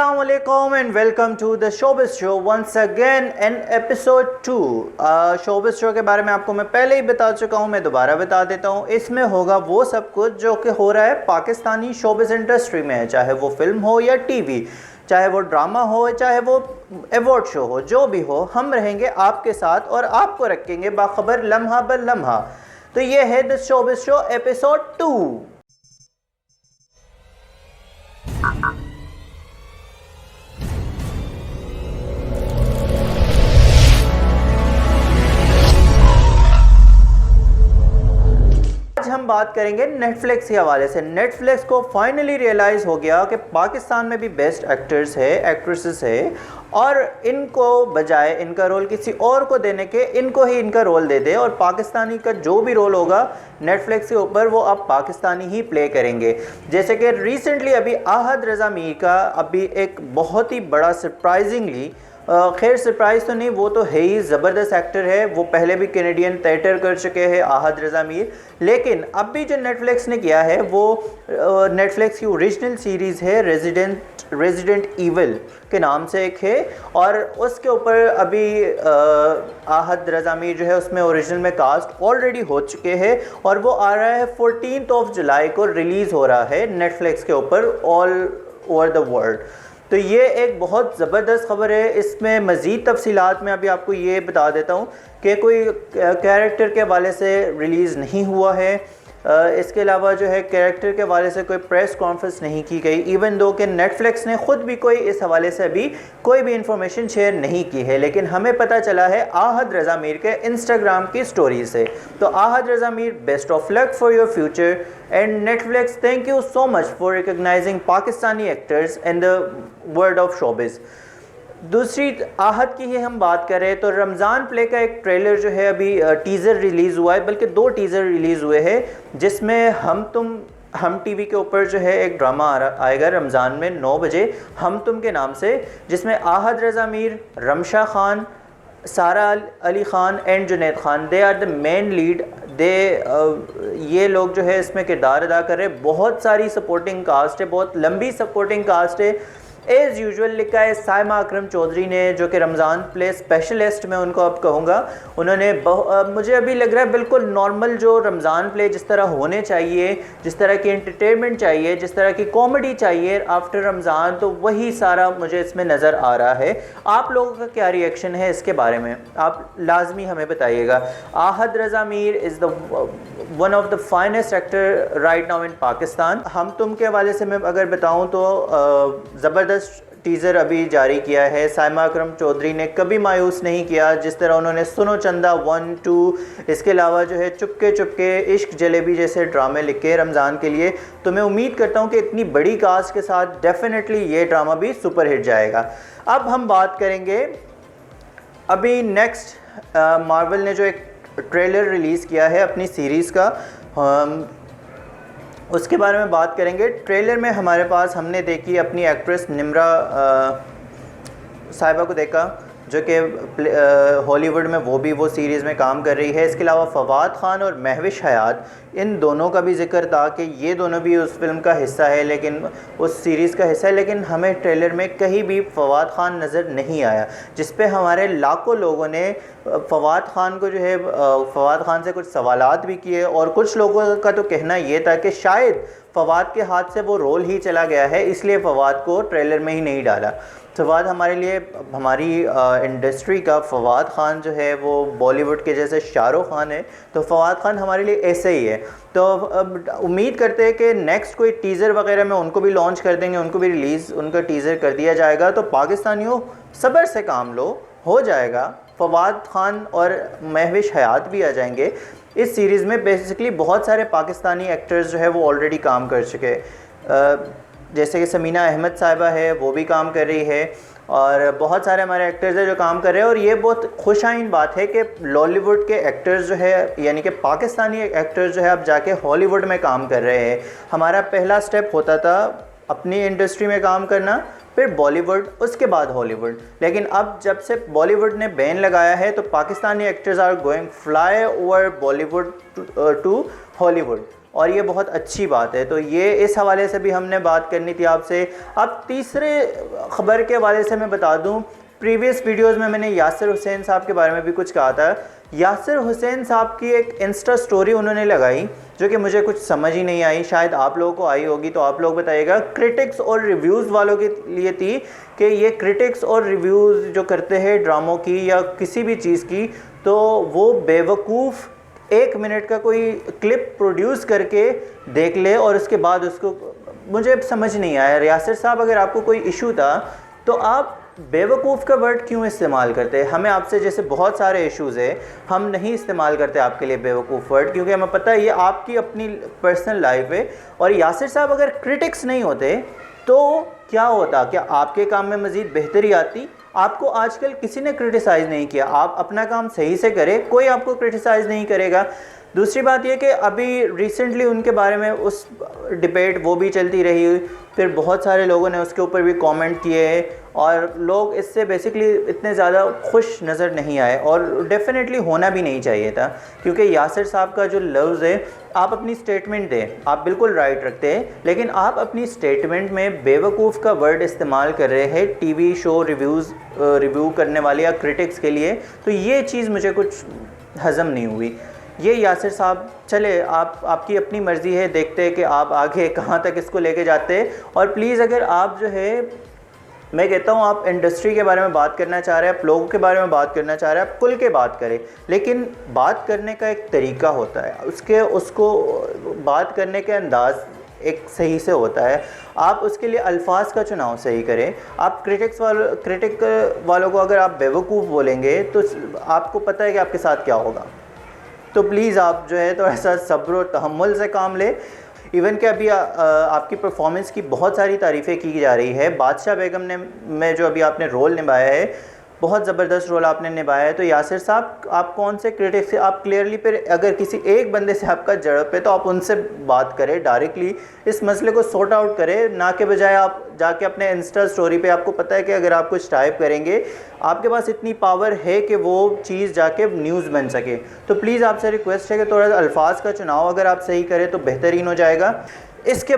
Assalamu alaikum and welcome to the Showbiz Show once again in episode 2। Showbiz Show के बारे में आपको मैं पहले ही बता चुका हूँ, मैं दोबारा बता देता हूँ। इसमें होगा वो सब कुछ जो कि हो रहा है पाकिस्तानी शोबिज़ इंडस्ट्री में, चाहे वो फिल्म हो या टीवी, चाहे वो ड्रामा हो, चाहे वो अवार्ड शो हो, जो भी हो, हम रहेंगे आपके साथ और आपको रखेंगे बाखबर लम्हा ब लम्हा। तो ये है द शोबिज़ शो एपिसोड 2। आज हम बात करेंगे नेटफ्लिक्स के हवाले से। नेटफ्लिक्स को फाइनली रियलाइज़ हो गया कि पाकिस्तान में भी बेस्ट एक्टर्स है, एक्ट्रेसेस है, और इनको बजाय इनका रोल किसी और को देने के इनको ही इनका रोल दे दे, और पाकिस्तानी का जो भी रोल होगा नेटफ्लिक्स के ऊपर वो अब पाकिस्तानी ही प्ले करेंगे। जैसे कि रिसेंटली अभी आहद रज़ा मीर का अभी एक बहुत ही बड़ा सरप्राइजिंगली, खैर सरप्राइज़ तो नहीं, वो तो है ही, ज़बरदस्त एक्टर है, वो पहले भी कैनेडियन थिएटर कर चुके हैं आहद रज़ा मीर। लेकिन अब भी जो नेटफ्लिक्स ने किया है वो नेटफ्लिक्स की ओरिजिनल सीरीज़ है रेजिडेंट ईविल के नाम से एक है, और उसके ऊपर अभी आहद रज़ा मीर जो है उसमें ओरिजिनल में कास्ट ऑलरेडी हो चुके हैं, और वो आ रहा है 14 जुलाई को रिलीज़ हो रहा है नेटफ्लिक्स के ऊपर ऑल ओवर द वर्ल्ड। तो ये एक बहुत ज़बरदस्त खबर है। इसमें मज़ीद तफसीलात में अभी आपको ये बता देता हूँ कि कोई कैरेक्टर के हवाले से रिलीज़ नहीं हुआ है। इसके अलावा जो है कैरेक्टर के हवाले से कोई प्रेस कॉन्फ्रेंस नहीं की गई, इवन दो कि नेटफ्लिक्स ने ख़ुद भी कोई इस हवाले से अभी कोई भी इंफॉर्मेशन शेयर नहीं की है। लेकिन हमें पता चला है आहद रज़ा मीर के इंस्टाग्राम की स्टोरी से। तो Ahad Raza Mir, best of luck for your future, and Netflix thank you so much for recognising Pakistani actors in the world of showbiz. दूसरी आहद की ही हम बात करें तो रमज़ान प्ले का एक ट्रेलर जो है अभी टीज़र रिलीज़ हुआ है, बल्कि 2 टीज़र रिलीज़ हुए हैं, जिसमें हम टीवी के ऊपर जो है एक ड्रामा आएगा रमज़ान में 9 बजे, हम तुम के नाम से, जिसमें Ahad Raza Mir, Ramsha Khan, Sara Ali Khan and Junaid Khan, they are the main lead. ये लोग जो है इसमें किरदार अदा कर रहे हैं। बहुत सारी सपोर्टिंग कास्ट है, बहुत लंबी सपोर्टिंग कास्ट है। एज़ यूजुअल लिखा है साइमा अकरम चौधरी ने, जो कि रमज़ान प्ले स्पेशलिस्ट में उनको अब कहूँगा, उन्होंने मुझे अभी लग रहा है बिल्कुल नॉर्मल जो रमज़ान प्ले जिस तरह होने चाहिए, जिस तरह की एंटरटेनमेंट चाहिए, जिस तरह की कॉमेडी चाहिए आफ्टर रमज़ान, तो वही सारा मुझे इसमें नज़र आ रहा है। आप लोगों का क्या रिएक्शन है इसके बारे में, आप लाजमी हमें बताइएगा। Ahad Raza Mir is the one of the finest actor right now in Pakistan. हम तुम के हवाले से मैं अगर बताऊँ तो ज़बरदस्त टीज़र अभी जारी किया है। साइमा अकरम चौधरी ने कभी मायूस नहीं किया, जिस तरह उन्होंने सुनो चंदा 1, 2, इसके अलावा जो है चुपके चुपके, इश्क जलेबी जैसे ड्रामे लिखे रमज़ान के लिए। तो मैं उम्मीद करता हूँ कि इतनी बड़ी कास्ट के साथ डेफिनेटली ये ड्रामा भी सुपर हिट जाएगा। अब हम बात करेंगे अभी नेक्स्ट मार्वल ने जो एक ट्रेलर रिलीज़ किया है अपनी सीरीज़ का, उसके बारे में बात करेंगे। ट्रेलर में हमारे पास हमने देखी अपनी एक्ट्रेस निम्रा साहिबा को देखा, जो कि हॉलीवुड में वो सीरीज़ में काम कर रही है। इसके अलावा फवाद ख़ान और महविश हयात, इन दोनों का भी जिक्र था कि ये दोनों भी उस फिल्म का हिस्सा है, लेकिन उस सीरीज़ का हिस्सा है। लेकिन हमें ट्रेलर में कहीं भी फवाद ख़ान नज़र नहीं आया, जिस पे हमारे लाखों लोगों ने फवाद ख़ान को जो है फवाद ख़ान से कुछ सवालात भी किए, और कुछ लोगों का तो कहना ये था कि शायद फवाद के हाथ से वो रोल ही चला गया है, इसलिए फवाद को ट्रेलर में ही नहीं डाला। फवाद हमारे लिए, हमारी इंडस्ट्री का फवाद ख़ान जो है वो बॉलीवुड के जैसे शाहरुख खान है, तो फवाद ख़ान हमारे लिए ऐसे ही है। तो अब उम्मीद करते हैं कि नेक्स्ट कोई टीज़र वगैरह में उनको भी लॉन्च कर देंगे, उनको भी रिलीज़ उनका टीज़र कर दिया जाएगा। तो पाकिस्तानियों सब्र से काम लो, हो जाएगा। फवाद ख़ान और महविश हयात भी आ जाएंगे इस सीरीज़ में। बेसिकली बहुत सारे पाकिस्तानी एक्टर्स जो है वो ऑलरेडी काम कर चुके हैं, जैसे कि समीना अहमद साहिबा है, वो भी काम कर रही है, और बहुत सारे हमारे एक्टर्स हैं जो काम कर रहे हैं। और ये बहुत खुशाइन बात है कि लॉलीवुड के एक्टर्स जो है, यानी कि पाकिस्तानी एक्टर्स जो है अब जाके हॉलीवुड में काम कर रहे हैं। हमारा पहला स्टेप होता था अपनी इंडस्ट्री में काम करना, फिर बॉलीवुड, उसके बाद हॉलीवुड। लेकिन अब जब से बॉलीवुड ने बैन लगाया है तो Pakistani actors are going fly over Bollywood to Hollywood. और ये बहुत अच्छी बात है। तो ये इस हवाले से भी हमने बात करनी थी आपसे। अब तीसरे ख़बर के हवाले से मैं बता दूं, प्रीवियस वीडियोस में मैंने यासिर हुसैन साहब के बारे में भी कुछ कहा था। यासिर हुसैन साहब की एक इंस्टा स्टोरी उन्होंने लगाई जो कि मुझे कुछ समझ ही नहीं आई, शायद आप लोगों को आई होगी, तो आप लोग बताइएगा। क्रिटिक्स और रिव्यूज़ वालों के लिए थी कि ये क्रिटिक्स और रिव्यूज़ जो करते हैं ड्रामों की या किसी भी चीज़ की, तो वो बेवकूफ़ 1 मिनट का कोई क्लिप प्रोड्यूस करके देख ले और उसके बाद उसको, मुझे समझ नहीं आया। यासिर साहब, अगर आपको कोई इशू था तो आप बेवकूफ़ का वर्ड क्यों इस्तेमाल करते हैं? हमें आपसे जैसे बहुत सारे इश्यूज़ है, हम नहीं इस्तेमाल करते आपके लिए बेवकूफ़ वर्ड, क्योंकि हमें पता है ये आपकी अपनी पर्सनल लाइफ है। और यासिर साहब अगर क्रिटिक्स नहीं होते तो क्या होता? क्या आपके काम में मज़ीद बेहतरी आती? आपको आजकल किसी ने क्रिटिसाइज़ नहीं किया, आप अपना काम सही से करें, कोई आपको क्रिटिसाइज़ नहीं करेगा। दूसरी बात यह कि अभी रिसेंटली उनके बारे में उस डिबेट वो भी चलती रही, फिर बहुत सारे लोगों ने उसके ऊपर भी कमेंट किए और लोग इससे बेसिकली इतने ज़्यादा खुश नज़र नहीं आए, और डेफिनेटली होना भी नहीं चाहिए था, क्योंकि यासिर साहब का जो लफ्ज़ है, आप अपनी स्टेटमेंट दें, आप बिल्कुल राइट रखते हैं, लेकिन आप अपनी स्टेटमेंट में बेवकूफ़ का वर्ड इस्तेमाल कर रहे हैं टीवी शो रिव्यू करने वाले या क्रिटिक्स के लिए, तो ये चीज़ मुझे कुछ हज़म नहीं हुई। ये यासिर साहब, चले आपकी अपनी मर्ज़ी है, देखते हैं कि आप आगे कहाँ तक इसको लेके जाते हैं। और प्लीज़ अगर आप जो है, मैं कहता हूँ, आप इंडस्ट्री के बारे में बात करना चाह रहे हैं, आप लोगों के बारे में बात करना चाह रहे हैं, आप खुल के बात करें, लेकिन बात करने का एक तरीका होता है, उसको बात करने के अंदाज़ एक सही से होता है। आप उसके लिए अल्फाज का चुनाव सही करें। आप क्रिटिक वालों को अगर आप बेवकूफ़ बोलेंगे तो आपको पता है कि आपके साथ क्या होगा। तो प्लीज़ आप जो है थोड़ा सा सब्र और तहम्मुल से काम ले। इवन कि अभी आपकी परफॉर्मेंस की बहुत सारी तारीफ़ें की जा रही है। बादशाह बेगम ने में जो अभी आपने रोल निभाया है, बहुत ज़बरदस्त रोल आपने निभाया है। तो यासिर साहब, आप कौन से क्रिटिक से आप क्लियरली, फिर अगर किसी एक बंदे से आपका झड़प है तो आप उनसे बात करें, डायरेक्टली इस मसले को सॉर्ट आउट करें, ना के बजाय आप जाके अपने इंस्टा स्टोरी पे, आपको पता है कि अगर आप कुछ टाइप करेंगे आपके पास इतनी पावर है कि वो चीज़ जाके न्यूज़ बन सके। तो प्लीज़ आपसे रिक्वेस्ट है कि थोड़ा सा अल्फाज का चुनाव अगर आप सही करें तो बेहतरीन हो जाएगा। इसके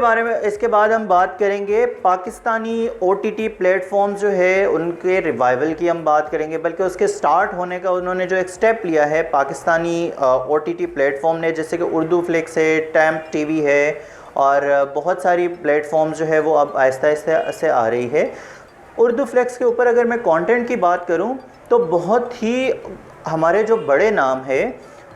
बाद हम बात करेंगे पाकिस्तानी OTT प्लेटफॉर्म्स जो है उनके रिवाइवल की हम बात करेंगे, बल्कि उसके स्टार्ट होने का उन्होंने जो एक स्टेप लिया है पाकिस्तानी OTT प्लेटफॉर्म ने, जैसे कि उर्दू फ्लिक्स है, टैम्प TV है, और बहुत सारी प्लेटफॉर्म्स जो है वो अब आहिस्ता आहिस्ता से आ रही है। उर्दू फ्लेक्स के ऊपर अगर मैं कंटेंट की बात करूं तो बहुत ही हमारे जो बड़े नाम है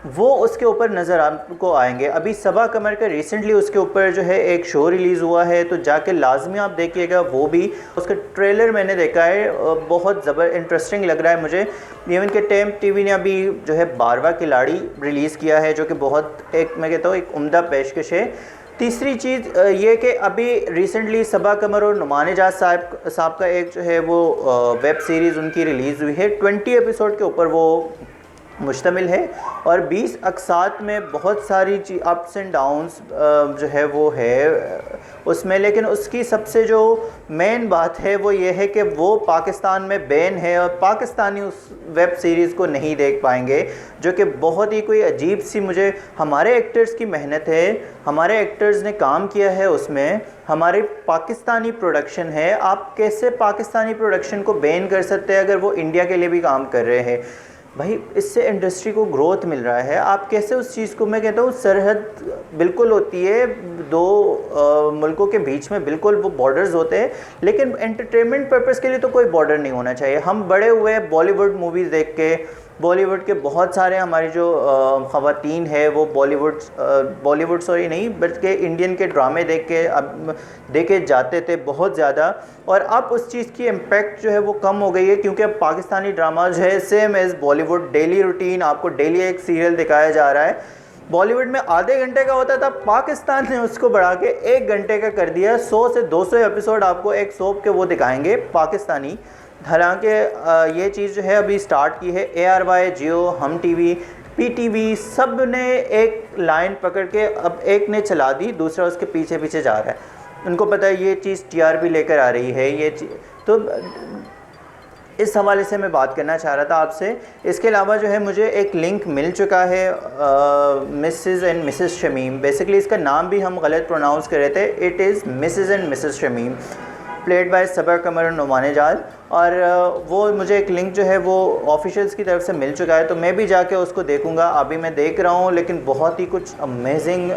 वो उसके ऊपर नज़र आपको आएंगे। अभी सबा कमर का रिसेंटली उसके ऊपर जो है एक शो रिलीज़ हुआ है, तो जाके लाजमी आप देखिएगा। वो भी उसका ट्रेलर मैंने देखा है, बहुत इंटरेस्टिंग लग रहा है मुझे। इवन के टैम्प TV ने अभी जो है 12वां खिलाड़ी रिलीज़ किया है, जो कि बहुत एक, मैं कहता हूँ, एक उम्दा पेशकश है। तीसरी चीज़ ये कि अभी रिसेंटली सबा कमर और नुमान एजाज साहब का एक जो है वो वेब सीरीज़ उनकी रिलीज़ हुई है, 20 एपिसोड के ऊपर वो मुश्तमिल है, और 20 अक़सात में बहुत सारी अप्स एंड डाउन्स जो है वो है उसमें। लेकिन उसकी सबसे जो मेन बात है वो ये है कि वो पाकिस्तान में बैन है और पाकिस्तानी उस वेब सीरीज़ को नहीं देख पाएंगे, जो कि बहुत ही कोई अजीब सी, मुझे हमारे एक्टर्स की मेहनत है, हमारे एक्टर्स ने काम किया है उसमें, हमारी पाकिस्तानी प्रोडक्शन है, आप कैसे पाकिस्तानी प्रोडक्शन को बैन कर सकते हैं अगर वो इंडिया के लिए भी काम कर रहे हैं? भाई, इससे इंडस्ट्री को ग्रोथ मिल रहा है, आप कैसे उस चीज़ को, मैं कहता हूँ सरहद बिल्कुल होती है, दो मुल्कों के बीच में बिल्कुल वो बॉर्डर्स होते हैं, लेकिन एंटरटेनमेंट पर्पस के लिए तो कोई बॉर्डर नहीं होना चाहिए। हम बड़े हुए बॉलीवुड मूवीज़ देख के, बॉलीवुड के बहुत सारे हमारी जो ख़वातीन है वो बॉलीवुड सॉरी नहीं, बल्कि इंडियन के ड्रामे देखे जाते थे बहुत ज़्यादा, और अब उस चीज़ की इम्पैक्ट जो है वो कम हो गई है, क्योंकि अब पाकिस्तानी ड्रामा जो है same as Bollywood, daily routine, आपको डेली एक सीरियल दिखाया जा रहा है। बॉलीवुड में आधे घंटे का होता था, पाकिस्तान ने उसको बढ़ा के 1 घंटे का कर दिया। 100 से 200 एपिसोड आपको एक सोप के वो दिखाएंगे पाकिस्तानी। हालांकि ये चीज़ जो है अभी स्टार्ट की है ARY, जियो, हम TV, PTV, सब ने एक लाइन पकड़ के अब एक ने चला दी, दूसरा उसके पीछे पीछे जा रहा है। उनको पता है ये चीज़ TRP लेकर आ रही है, ये चीज़। तो इस हवाले से मैं बात करना चाह रहा था आपसे। इसके अलावा जो है मुझे एक लिंक मिल चुका है Mrs and Mrs Shamim. Basically इसका नाम भी हम गलत प्रोनाउंस कर रहे थे, it is Mrs and Mrs Shamim, played by सबर कमर और नुमान जाल। और वो मुझे एक लिंक जो है वो ऑफिशियल्स की तरफ से मिल चुका है, तो मैं भी जाके उसको देखूंगा। अभी मैं देख रहा हूँ, लेकिन बहुत ही कुछ अमेजिंग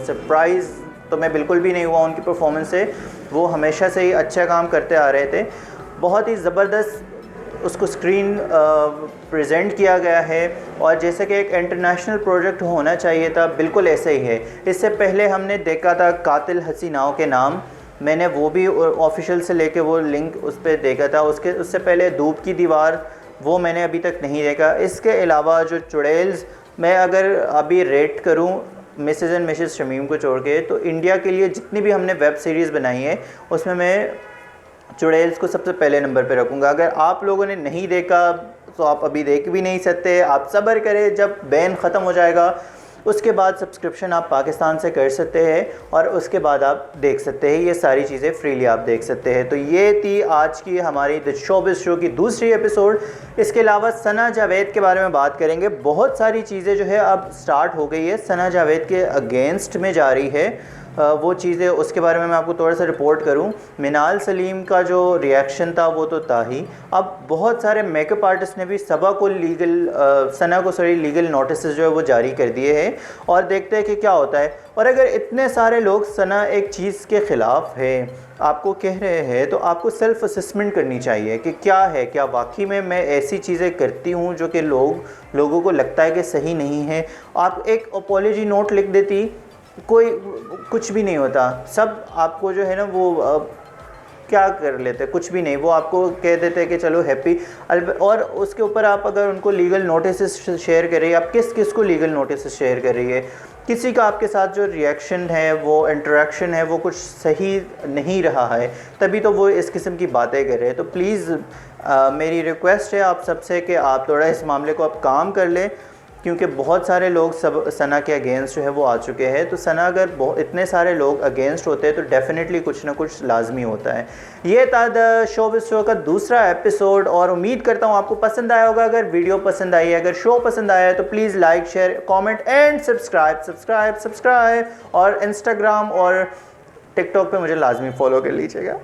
सरप्राइज़ तो मैं बिल्कुल भी नहीं हुआ उनकी परफॉर्मेंस से। वो हमेशा से ही अच्छा काम करते आ रहे थे, बहुत ही ज़बरदस्त उसको स्क्रीन प्रेजेंट किया गया है, और जैसे कि एक इंटरनेशनल प्रोजेक्ट होना चाहिए था, बिल्कुल ऐसे ही है। इससे पहले हमने देखा था कातिल हसीनाओं के नाम, मैंने वो भी ऑफिशियल से लेके वो लिंक उस पर देखा था। उससे पहले धूप की दीवार, वो मैंने अभी तक नहीं देखा। इसके अलावा जो चुड़ैल्स, मैं अगर अभी रेट करूं मिसेस एंड मिसेस शमीम को छोड़ के, तो इंडिया के लिए जितनी भी हमने वेब सीरीज़ बनाई है उसमें मैं चुड़ैल्स को सबसे पहले नंबर पे रखूँगा। अगर आप लोगों ने नहीं देखा तो आप अभी देख भी नहीं सकते, आप सब्र करें, जब बैन ख़त्म हो जाएगा उसके बाद सब्सक्रिप्शन आप पाकिस्तान से कर सकते हैं, और उसके बाद आप देख सकते हैं, ये सारी चीज़ें फ्रीली आप देख सकते हैं। तो ये थी आज की हमारी द शोबिज़ शो की दूसरी एपिसोड। इसके अलावा सना जावेद के बारे में बात करेंगे। बहुत सारी चीज़ें जो है अब स्टार्ट हो गई है, सना जावेद के अगेंस्ट में जा रही है वो चीज़ें, उसके बारे में मैं आपको थोड़ा सा रिपोर्ट करूं। मिनाल सलीम का जो रिएक्शन था वो तो था ही, अब बहुत सारे मेकअप आर्टिस्ट ने भी सना को लीगल नोटिस जो है वो जारी कर दिए हैं, और देखते हैं कि क्या होता है। और अगर इतने सारे लोग सना एक चीज़ के ख़िलाफ़ है आपको कह रहे हैं, तो आपको सेल्फ़ असेसमेंट करनी चाहिए कि क्या है, क्या वाकई में मैं ऐसी चीज़ें करती हूँ जो कि लोगों को लगता है कि सही नहीं है। आप एक अपॉलॉजी नोट लिख देती, कोई कुछ भी नहीं होता, सब आपको जो है ना वो क्या कर लेते, कुछ भी नहीं, वो आपको कह देते कि चलो हैप्पी। और उसके ऊपर आप अगर उनको लीगल नोटिस शेयर कर रही है, आप किस को लीगल नोटिस शेयर कर रही है, किसी का आपके साथ जो रिएक्शन है, वो इंटरेक्शन है, वो कुछ सही नहीं रहा है, तभी तो वो इस किस्म की बातें कर रहे हैं। तो प्लीज़ मेरी रिक्वेस्ट है आप सबसे कि आप थोड़ा इस मामले को आप काम कर लें, क्योंकि बहुत सारे लोग सब सना के अगेंस्ट जो है वो आ चुके हैं। तो सना अगर इतने सारे लोग अगेंस्ट होते हैं तो डेफिनेटली कुछ ना कुछ लाजमी होता है। ये था द शोबिज़ शो का दूसरा एपिसोड, और उम्मीद करता हूँ आपको पसंद आया होगा। अगर वीडियो पसंद आई है, अगर शो पसंद आया है, तो please like, share, comment and subscribe. और इंस्टाग्राम और टिकटॉक पर मुझे लाजमी फॉलो कर लीजिएगा।